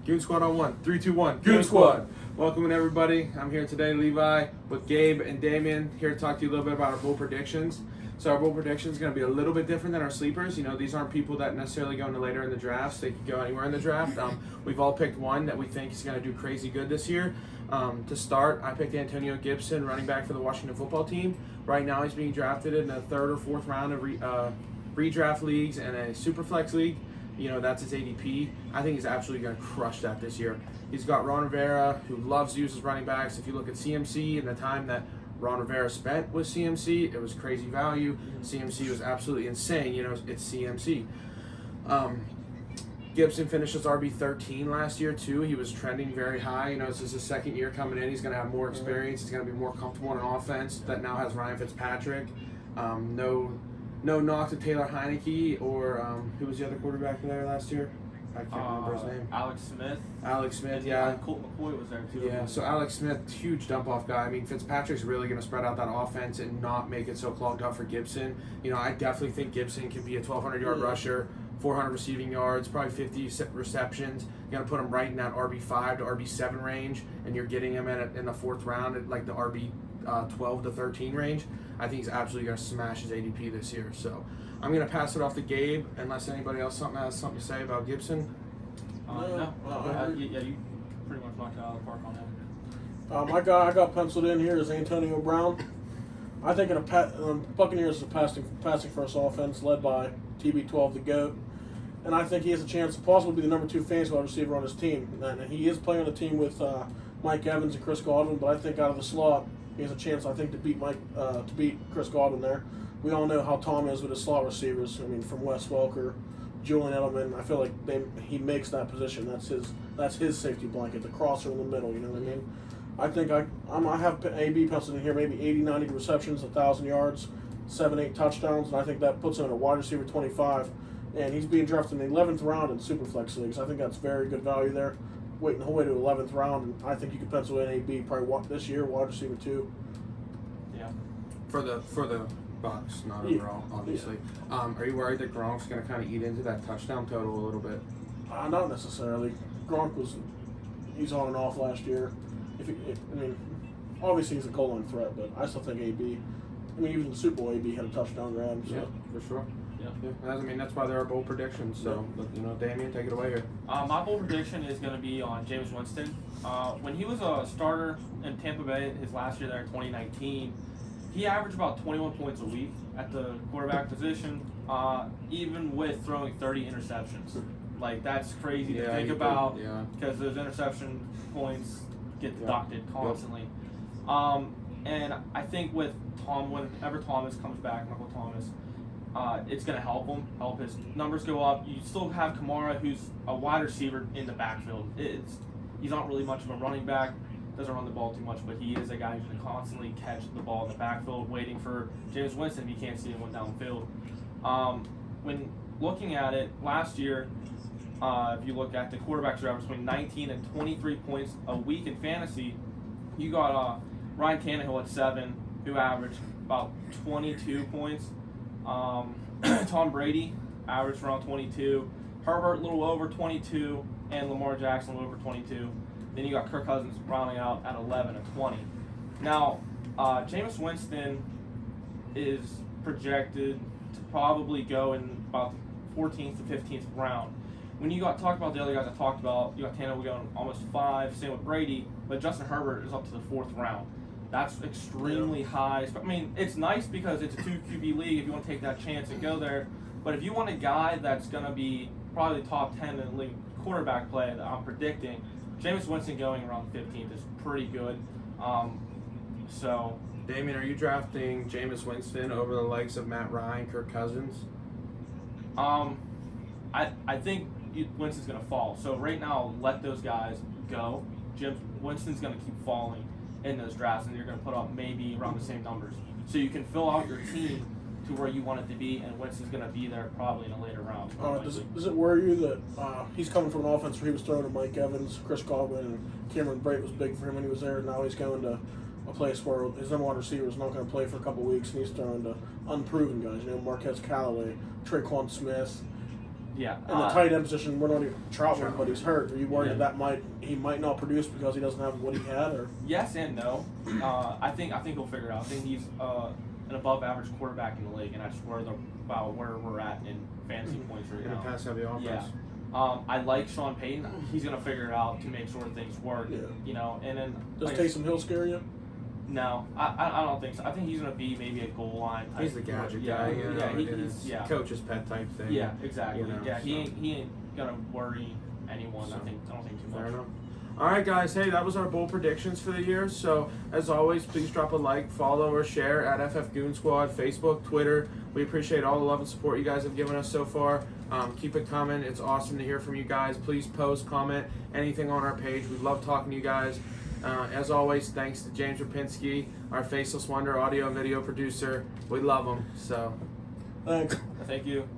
Goon Squad on 1. 3, 2, 1. Goon Squad. Welcome everybody. I'm here today, Levi, with Gabe and Damien, here to talk to you a little bit about our bowl predictions. So our bowl prediction is going to be a little bit different than our sleepers. You know, these aren't people that necessarily go into later in the drafts. They could go anywhere in the draft. We've all picked one that we think is going to do crazy good this year. To start, I picked Antonio Gibson, running back for the Washington football team. Right now, he's being drafted in the third or fourth round of redraft leagues and a Superflex league. You know, that's his ADP. I think he's absolutely going to crush that this year. He's got Ron Rivera, who loves to use his running backs. If you look at CMC and the time that Ron Rivera spent with CMC, it was crazy value. CMC was absolutely insane. You know, it's CMC. Gibson finished as RB13 last year, too. He was trending very high. You know, this is his second year coming in. He's going to have more experience. He's going to be more comfortable in an offense that now has Ryan Fitzpatrick. No knock to Taylor Heineke or who was the other quarterback there last year? I can't remember his name. Alex Smith. Alex Smith, yeah. Colt McCoy was there too. Yeah, so Alex Smith, huge dump-off guy. I mean, Fitzpatrick's really going to spread out that offense and not make it so clogged up for Gibson. You know, I definitely think Gibson can be a 1,200-yard rusher, 400 receiving yards, probably 50 receptions. You're going to put him right in that RB5 to RB7 range, and you're getting him in the fourth round at like the RB 12 to 13 range. I think he's absolutely going to smash his ADP this year. So I'm going to pass it off to Gabe, unless anybody else has something to say about Gibson. You pretty much knocked it out of the park on him. My guy I got penciled in here is Antonio Brown. I think in Buccaneers is a passing first offense led by TB12 the GOAT. And I think he has a chance to possibly be the number 2 fantasy wide receiver on his team. And he is playing on a team with Mike Evans and Chris Godwin, but I think out of the slot, he has a chance, I think, to beat Chris Godwin there. We all know how Tom is with his slot receivers. I mean, from Wes Welker, Julian Edelman. I feel like he makes that position. That's his safety blanket, the crosser in the middle. You know what I mean? I think I have AB penciled in here, maybe 80, 90 receptions, 1,000 yards, 7, 8 touchdowns, and I think that puts him at a wide receiver 25. And he's being drafted in the 11th round in Superflex leagues. I think that's very good value there. Waiting the whole way to the 11th round, and I think you could pencil in AB probably this year, wide receiver 2. Yeah. For the Bucks, not overall, obviously. Yeah. Are you worried that Gronk's going to kind of eat into that touchdown total a little bit? Not necessarily. Gronk he's on and off last year. Obviously he's a goal line threat, but I still think AB. I mean, even the Super Bowl, AB had a touchdown grab. So. Yeah, for sure. Yeah. I mean, that's why there are bold predictions. So, you know, Damien, take it away here. My bold prediction is going to be on Jameis Winston. When he was a starter in Tampa Bay his last year there in 2019, he averaged about 21 points a week at the quarterback position, even with throwing 30 interceptions. Like, that's crazy to think about because those interception points get deducted constantly. And I think with whenever Thomas comes back, Michael Thomas, it's going to help him, help his numbers go up. You still have Kamara, who's a wide receiver in the backfield. He's not really much of a running back, doesn't run the ball too much, but he is a guy who can constantly catch the ball in the backfield, waiting for Jameis Winston if he can't see him downfield. When looking at it, last year, if you look at the quarterbacks who averaged between 19 and 23 points a week in fantasy, you got Ryan Tannehill at 7, who averaged about 22 points. Tom Brady averaged around 22. Herbert a little over 22, and Lamar Jackson a little over 22. Then you got Kirk Cousins rounding out at 11 and 20. Now, Jameis Winston is projected to probably go in about the 14th to 15th round. When you talk about the other guys I talked about, you got Tannehill going almost 5, same with Brady, but Justin Herbert is up to the 4th round. That's extremely high. I mean, it's nice because it's a 2 QB league if you want to take that chance and go there. But if you want a guy that's going to be probably top 10 in the league quarterback play that I'm predicting, Jameis Winston going around the 15th is pretty good. Damien, are you drafting Jameis Winston over the likes of Matt Ryan, Kirk Cousins? I think Winston's going to fall. So right now, let those guys go. Winston's going to keep falling in those drafts, and you're going to put up maybe around the same numbers. So you can fill out your team to where you want it to be, and Winston's going to be there probably in a later round. Does it worry you that he's coming from an offense where he was throwing to Mike Evans, Chris Godwin, and Cameron Brate was big for him when he was there, and now he's going to a place where his number 1 receiver is not going to play for a couple of weeks, and he's throwing to unproven guys, Marquez Callaway, Traquan Smith, Yeah. In the tight end position, we're not even Troutman, Troutman. but he's hurt. Are you worried Yeah. that he might not produce because he doesn't have what he had, or Yes and no. I think he'll figure it out. I think he's an above average quarterback in the league, and that's about where we're at in fantasy points right In a now. pass heavy offense. Yeah. I like Sean Payton. He's gonna figure it out to make sure things work. Yeah. You know, and then does like, Taysom Hill scare you? No, I don't think so. I think he's gonna be maybe a goal line type. He's the gadget yeah, guy, you know, yeah, and he's it's yeah, coach's pet type thing. yeah, exactly. you know, yeah, he so. ain't gonna worry anyone. So, I don't think too Fair much. enough. All right, guys. Hey, that was our bowl predictions for the year. So, as always, please drop a like, follow, or share at FF Goon Squad, Facebook, Twitter. We appreciate all the love and support you guys have given us so far. Keep it coming. It's awesome to hear from you guys. Please post, comment, anything on our page. We love talking to you guys. As always, thanks to James Rapinski, our Faceless Wonder audio and video producer. We love him. So, Thanks. Thank you.